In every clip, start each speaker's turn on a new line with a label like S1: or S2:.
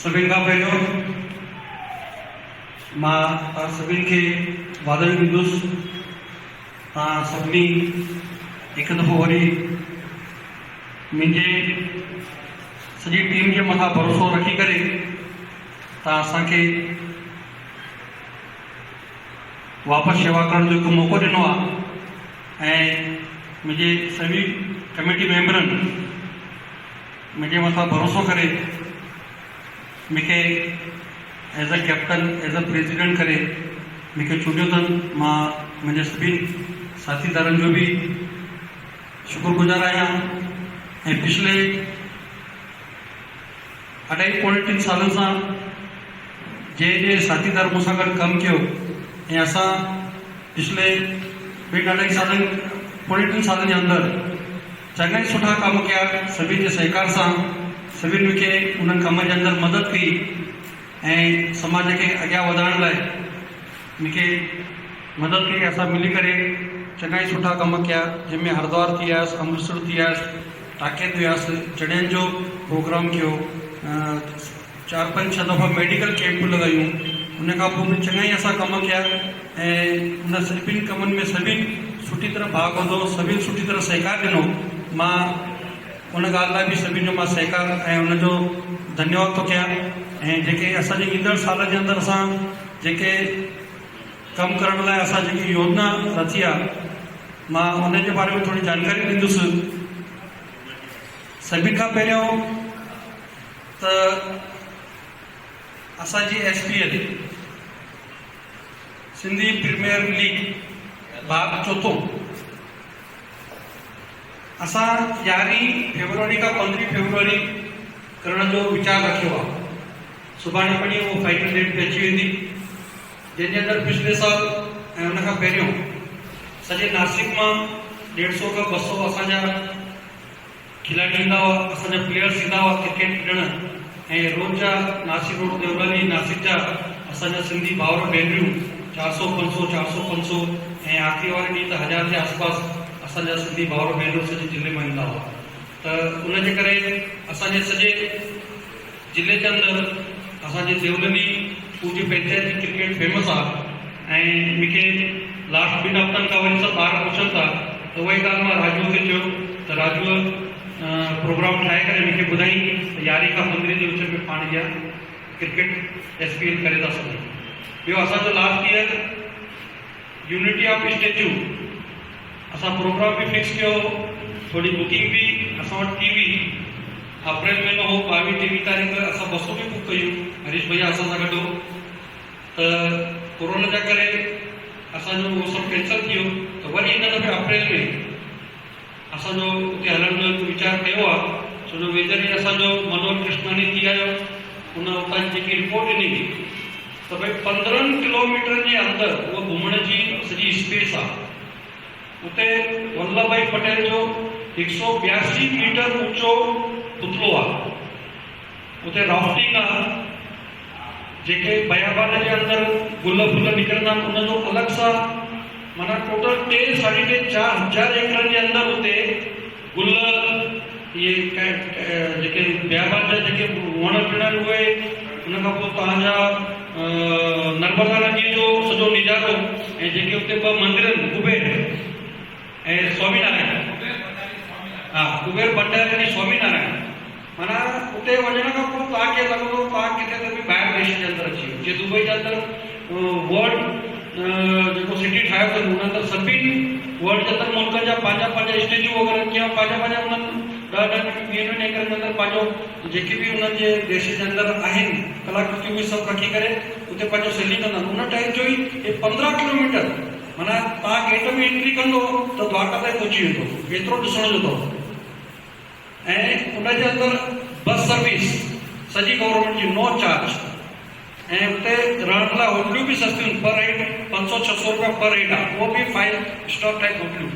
S1: सभिनि खां पहिरियों मां सभिनि खे वाधायूं ॾींदुसि। तव्हां सभिनी हिकु दफ़ो वरी मुंहिंजे सॼी टीम जे मथां भरोसो रखी करे तव्हां असांखे वापसि शेवा करण जो हिकु मौक़ो ॾिनो आहे ऐं मुंहिंजे सभी कमेटी मेंबरनि मुंहिंजे मथां भरोसो करे मूंखे as a captain as a president करे मूंखे चूंडियो अथनि। मां मुंहिंजे सभिनी साथीदारनि जो बि शुक्रगुज़ार आहियां ऐं पिछले 2.5 सालनि सां जे साथीदार मूंसां गॾु कमु कयो ऐं असां पिछले 2.5 सालनि 3 सालनि जे अंदरि चङा ई सुठा कम कया। सभिनि जे सहकार सां सभिनि मूंखे उन्हनि कमनि जे अंदरि मदद कई ऐं समाज खे अॻियां वधाइण लाइ मूंखे मदद कई। असां मिली करे चङा ई सुठा कम कया, जंहिंमें हरिद्वार थी आयसि, अमृतसर थी आयसि, टाके ते वियासीं, जॾहिं जो प्रोग्राम कयो, 4-5-6 दफ़ा मेडिकल कैंप लॻायूं। उन खां पोइ बि चङा ई असां कम कया ऐं उन सभिनि कमनि में सभिनि सुठी तरह भाग वठो, सभिनि सुठी तरह सहकार ॾिनो। मां उन ॻाल्हि लाइ बि सभिनि जो मां सहकार ऐं उनजो धन्यवाद थो कयां। ऐं जेके असांजे ईंदड़ साल जे अंदरि असां जेके कमु करण लाइ असां जेकी योजना रची आहे, मां उन जे बारे में थोरी जानकारी ॾींदुसि। सभिनि खां पहिरियों त असांजी SPL सिंधी प्रीमियर लीग भाग 4 असां 11 फरवरी खां 15 फरवरी करण जो वीचार रखियो आहे। सुभाणे पणी उहो फाइनल डेट ते अची वेंदी, जंहिंजे अंदरि पिछले साल ऐं उन खां पहिरियों सॼे नासिक मां 150 खां 200 असांजा खिलाड़ी ईंदा हुआ, असांजा प्लेयर्स ईंदा हुआ क्रिकेट खेॾण। ऐं रोज़ जा नासिक रोड देवलाली नासिक जा असांजा सिंधी भाउर भेनरियूं 400-500 ऐं आख़िरी वारे ॾींहुं त 1000 जे आसपास असांजा सिंधी भाउर भेनरूं सॼे ज़िले मां ईंदा हुआ। त उनजे करे असांजे सॼे ज़िले जे अंदरि असांजे देवलाली पूरी पंचायत जी क्रिकेट फेमस आहे। ऐं मूंखे लास्ट 2 हफ़्तनि खां वरी सभु ॿार पुछनि था, त उहा ई ॻाल्हि मां राजूअ खे चयो त राजूअ प्रोग्राम ठाहे करे मूंखे ॿुधाई त 11 खां 15 जे विच में पाण जा क्रिकेट SPL करे था सघूं। ॿियो असांजो last year unity of statue असां प्रोग्राम बि फिक्स कयो, थोरी बुकिंग बि असां वटि थी हुई। अप्रैल महीनो हो 22-23 तारीख़ असां बसूं बि बुक कयूं, हरीश भैया असां सां गॾु हो। त कोरोना जे करे असांजो उहो सभु कैंसिल थी वियो। त वरी हिन दफ़े अप्रैल में असांजो उते हलण जो वीचार कयो आहे। छो जो वेझर ई असांजो मनोज कृष्णानी थी आयो, उन उतां जी जेकी रिपोर्ट ॾिनी त भई 15 किलोमीटर जे अंदरि उहा घुमण जी सॼी स्पेस आहे। उते वल्लभ भाई पटेल जो 182 मीटर ऊंचो पुतलो आहे, उते राफ्टिंग आहे, जेके बयाबान जे अंदरि गुल फुल निकिरंदा आहिनि उनजो अलॻि सां माना टोटल 3-4 एकड़ जे अंदरि उते गुल इहे जेके बयाबान जा जेके वण टिण उहे, उन खां पोइ तव्हांजा नर्मदा नदीअ जो सॼो नज़ारो ऐं जेके उते 2 मंदिर आहिनि, कुबेर ऐं स्वामीनारायण, कुबेर भंडार ऐं स्वामीनारायण। माना उते वञण खां पोइ तव्हांखे लॻंदो तव्हां किथे त बि ॿाहिरि देश जे अंदरि अची वियो। जीअं दुबई जे अंदरि वर्ल्ड जेको सिटी ठाहियो अथनि, उन अंदरि सभिनी वर्ल्ड जे अंदरि मुल्कनि जा पंहिंजा स्टेच्यू वग़ैरह कीअं पंहिंजा उन्हनि 10-20 एकड़ जे अंदरि पंहिंजो जेके बि उन्हनि जे देश जे अंदरि आहिनि कलाकृतियूं उहे सभु रखी करे उते पंहिंजो सेलिंग कंदा आहिनि। उन टाइम जो ई 15 किलोमीटर माना तव्हां गेट में एंट्री कंदो त द्वारका ताईं पहुची वेंदो, एतिरो ॾिसण जो अथव। ऐं उनजे अंदरि बस सर्विस सॼी गवर्नमेंट जी नो चार्ज। ऐं उते रहण लाइ होटलियूं बि सस्तियूं, पर हेड 500-600 रुपया पर हेड आहे, उहो बि 5 स्टार टाइप होटलियूं।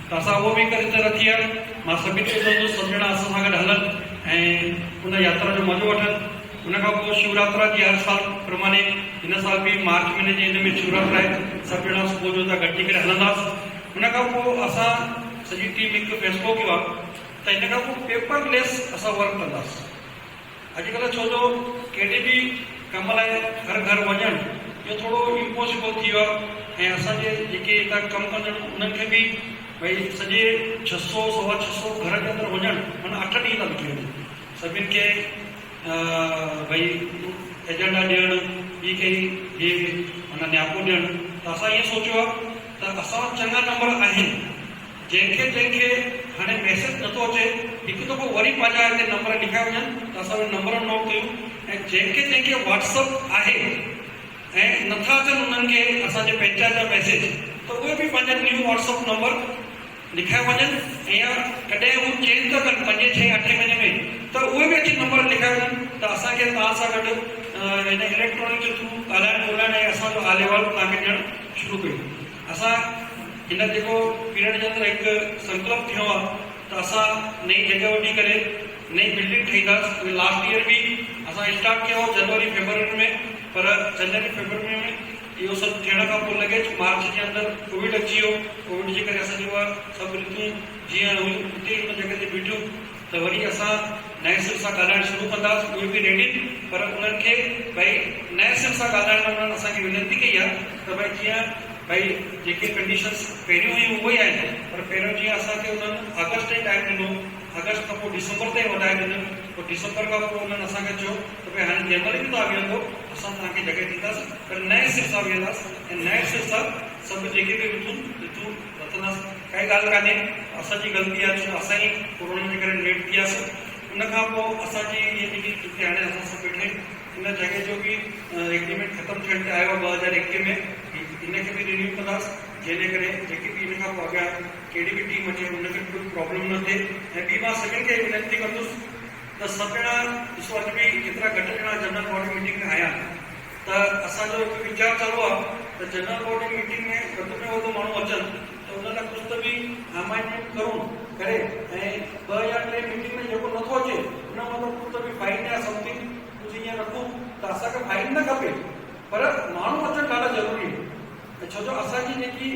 S1: त असां उहो बि करे रखी आहे। मां सभिनी खे चवंदुसि सभु ॼणा असां सां गॾु हलनि ऐं उन यात्रा जो मज़ो वठनि। उन खां पोइ शिवरात्रा जी हर साल प्रमाणे हिन साल बि मार्च महीने जे हिन में शिवरात्रा आहे, सभु ॼणा सुबुह जो त गॾिजी करे हलंदासीं। उन खां पोइ असां सॼी टीम हिकु फ़ैसिलो कयो आहे त हिन खां पोइ पेपरलेस असां वर्क कंदासीं। अॼुकल्ह छो जो केॾे बि कम लाइ घर घर वञणु इहो थोरो इम्पॉसिबल थी वियो आहे। ऐं असांजे जेके हितां कमु कंदा आहिनि उन्हनि खे बि भई सॼे 600 सवा 600 घर जे अंदरि वञणु माना 8 ॾींहं था लॻी वञनि सभिनि खे भई एजेंडा ॾियणु ॿी कई इहे माना नियापो ॾियणु। त असां ईअं सोचियो आहे त असां चङा नंबर आहिनि जंहिंखे हाणे मैसेज नथो अचे हिकु दफ़ो वरी पंहिंजा हिते नंबर लिखाए वञनि त असां उहे नंबर नोट कयूं ऐं जंहिंखे व्हाट्सअप आहे ऐं नथा अचनि उन्हनि खे असांजे पंचायत जा मैसेज त उहे बि पंहिंजा न्यू व्हाट्सअप नंबर लिखाए वञनि ऐं कॾहिं उहे चेंज था कनि 5, 6, 8 महीने में त उहे बि अची नंबर लिखाए वञनि त असांखे तव्हां सां गॾु हिन इलेक्ट्रॉनिक जे थ्रू ॻाल्हाइण ॿोलाइण ऐं असांजो आले वाल तव्हांखे ॾियणु शुरू कयूं। असां हिन जेको पीरियड जे अंदरि हिकु संकल्प थियो आहे त असां नई जॻह वठी करे नई बिल्डिंग ठाहींदासीं। लास्ट ईयर बि असां स्टार्ट कयो जनवरी फरवरी में, पर जनवरी फरवरी में इहो सभु थियण खां पोइ लॻे मार्च जे अंदरि कोविड अची वियो। कोविड जे करे असांजी उहा सभु रीतियूं जीअं हुयूं उते हुन जॻह ते बीठियूं त वरी असां नए सिर सां ॻाल्हाइणु शुरू कंदासीं। उहे बि रेडी, पर उन्हनि खे भई नए सिर सां ॻाल्हाइण में उन्हनि असांखे विनती कई आहे त भई जीअं भई जेके कंडीशन्स पहिरियों हुयूं उहे ई आहिनि, पर पहिरियों जीअं असांखे उन्हनि अगस्त ताईं टाइम ॾिनो, अगस्त खां पोइ डिसंबर ताईं वधाए ॾिनो, पोइ डिसंबर खां पोइ उन्हनि असांखे चयो त भई हाणे जनवरी में तव्हां वेहंदो असां तव्हांखे जॻह ॾींदासीं, पर नए सिर सां वेहंदासीं ऐं नए सिर सां सभु जेके बि ऋतूं रखंदासीं। काई ॻाल्हि कान्हे, असांजी ग़लती आहे छो असां ई कोरोना जे करे लेट थी वियासीं। उन खां पोइ असांजी इहे जेकी जिते हाणे असां सभु वेठे इन जॻह जो बि एग्रीमेंट ख़तमु थियण ते आयो आहे 2021 में। इनखे बि रिन्यू कंदासीं जंहिंजे करे जेके बि इन खां पोइ अॻियां कहिड़ी बि टीम अचे उनखे कोई प्रॉब्लम न थिए। ऐं ॿी मां सभिनि खे विनती कंदुसि त सभु ॼणा ॾिसो अॼु बि एतिरा घटि ॼणा जनरल बॉडी मीटिंग में आया त असांजो हिकु वीचारु चालू आहे त जनरल बॉडी मीटिंग में वधि में वधि माण्हू अचनि त उन लाइ कुझु त बि अमाइंडमेंट करूं करे ऐं 2 या 3 मीटिंग में जेको नथो अचे उन मतिलबु कुझु त बि फाइन या समथिंग कुझु ईअं रखूं त असांखे फाइन न खपे, पर माण्हू अचणु ॾाढा ज़रूरी आहे। छो जो असांजी जेकी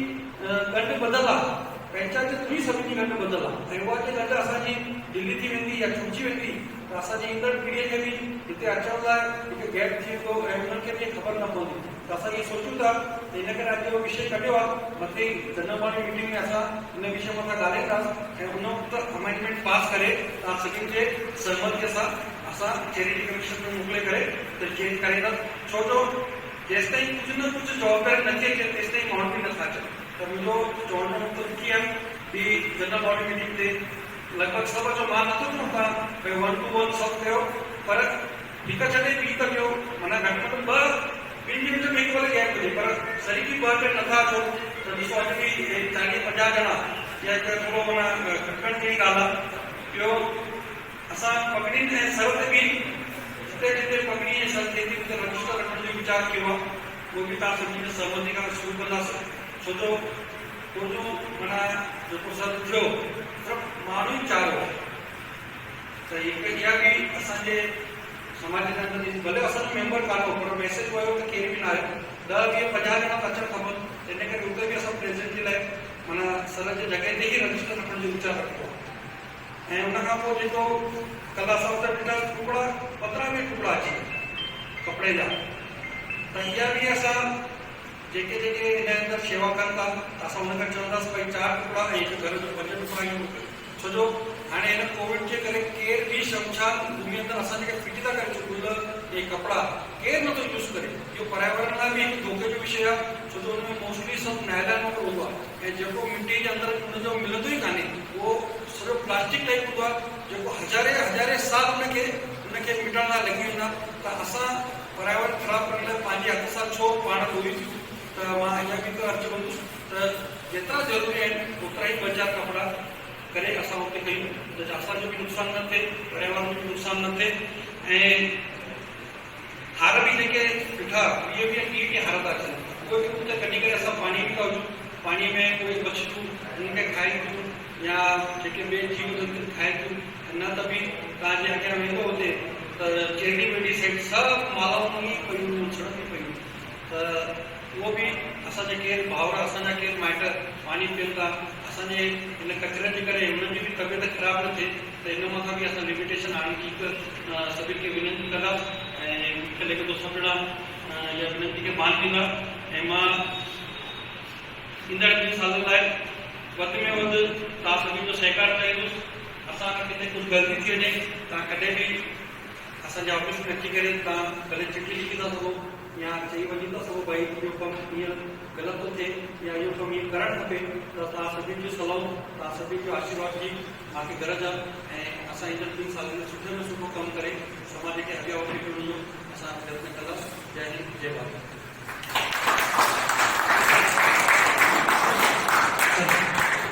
S1: गंढ ॿधल आहे पंचायत थी सभिनी जी गंढ ॿधल आहे ऐं उहा जे गंढ असांजी दिल्ली थी वेंदी या छुटिजी वेंदी त असांजी ईंदड़ पीढ़ीअ खे बि हिते अचण लाइ हिकु गैप थी वेंदो ऐं उन्हनि खे बि ख़बर न पवंदी। त असां इहे सोचूं था त हिन करे अॼु इहो विषय कढियो आहे मथे जनरल बॉडी मीटिंग में असां हिन विषय मथां ॻाल्हाईंदासीं ऐं उन वक़्तु अमेंडमेंट पास करे तव्हां सभिनि जे सहमतीअ सां असां चैरिटी कमीशन में मोकिले करे त चेंज कराईंदासीं। छो जो जेसि ताईं कुझु न कुझु जवाबदारी नथी अचे तेसि ताईं माण्हू बि नथा अचनि। त मुंहिंजो चवण जो मतिलबु कीअं बि जनरल बॉडी मीटिंग ते लॻभॻि सभु जो मां नथो चवां तव्हां भई 1 to 1 सभु कयो, पर हिकु छॾे ॿी त कयो, माना घटि में घटि 2 ॿिनि जे विच में हिकु भले गैप हुजे, पर सरीकी 2 टे नथा अचो त ॾिसो अॼु बि 40-50 ॼणा या हिकु थोरो माना घटि जहिड़ी ॻाल्हि आहे। ॿियो असां पगड़ियुनि ऐं सर ते बि जिते जिते पगड़ी ऐं सर ते बि रजिस्टर रखण जो वीचार कयो आहे, उहो बि तव्हां सभिनी जी सहमति खां शुरू कंदासीं। छो जो माना जेको सर थियो सिर्फ़ु माण्हू ई चारो त हिकु इहा बि असांजे समाज जे अंदरि भले असांजो मेंबर कान्हो, पर मैसेज वियो त केरु बि न आयो, 10-20-50 ॼणा त अचणु खपनि। इन करे उते बि असां प्रेज़ेंट जे लाइ माना सर जे जॻह ते ई रजिस्टर रखण जो वीचार रखियो आहे। ऐं उनखां पोइ जेको कल्ह असां उते ॾिठा टुकड़ा 15-20 टुकड़ा अची कपिड़े जा, त इहा बि असां जेके हिन अंदरि शेवा कनि था असां हुनखे चवंदासीं भई 4 टुकड़ा ऐं हिकु घर जो 5 टुकड़ा ईअं। छो जो हाणे हिन कोविड जे करे केर बि शमशा दुनिया अंदरि असां जेके फिटी था करे गुल ऐं कपिड़ा केरु नथो यूज़ करे। इहो पर्यावरण लाइ बि हिकु धोखे जो विषय आहे, छो जो हुन में मोस्टली सभु नायलॉन वारो हूंदो आहे ऐं जेको मिटी जे अंदरि हुनजो मिलंदो ई कान्हे, उहो सिर्फ़ु प्लास्टिक टाइप हूंदो आहे जेको हज़ारे साल उनखे मिटण लाइ लॻी वेंदा। त असां पर्यावरण ख़राबु करण लाइ पंहिंजे हथ सां छो पाण ॻोल्हियूं। त मां इहा बि अर्ज़ु कंदुसि त जेतिरा ज़रूरी आहिनि ओतिरा ई 2-4 कपिड़ा करे असां उते कयूं त असांजो बि नुक़सानु न थिए, पर्यावरण जो बि नुक़सानु न थिए। ऐं हार बि जेके ॾिठा इहे बि ईअं की हार था अचनि, उहे बि उते कढी करे असां पाणी बि था विझूं, पाणीअ में कोई बछियूं उनखे खाई थियूं या जेके ॿिए जीव जंतु खाए थियूं, न त बि तव्हांजे अॻियां वेंदो हुते त चेरी वेड़ी साइड सभु मालाऊं ई पयूं सड़क पयूं। त उहो बि असांजे केरु भाउर असांजा केरु माइट पाणी पीअनि था, असांजे हिन कचरनि जे करे हुननि जी बि तबियत ख़राबु न थिए। त इन मथां बि असां लिमिटेशन आणिकी सभिनि खे विनंती कंदा ऐं मूंखे लॻे थो सभु ॼणा इहा विनंती खे मान ॾींदा ऐं मां ईंदड़ 2 सालनि लाइ वधि में वधि तव्हां सभिनि जो सहकार चाहींदुसि। असां किथे कुझु ग़लती थी वञे तव्हां कॾहिं बि असांजे ऑफिस में अची करे तव्हां भले चिठी लिखी था सघो या चई वञी था सघो भाई इहो कमु हीअं ग़लति थो थिए या इहो कमु हीअं करणु खपे त तव्हां सभिनि जो सलाह तव्हां सभिनि जो आशीर्वाद जी मूंखे घर जा ऐं असां इन 3 सालनि में सुठे में सुठो कमु करे समाज खे अॻियां वठी वञण जो असां प्रयत्न कंदासीं। जय हिंद, जय भारत।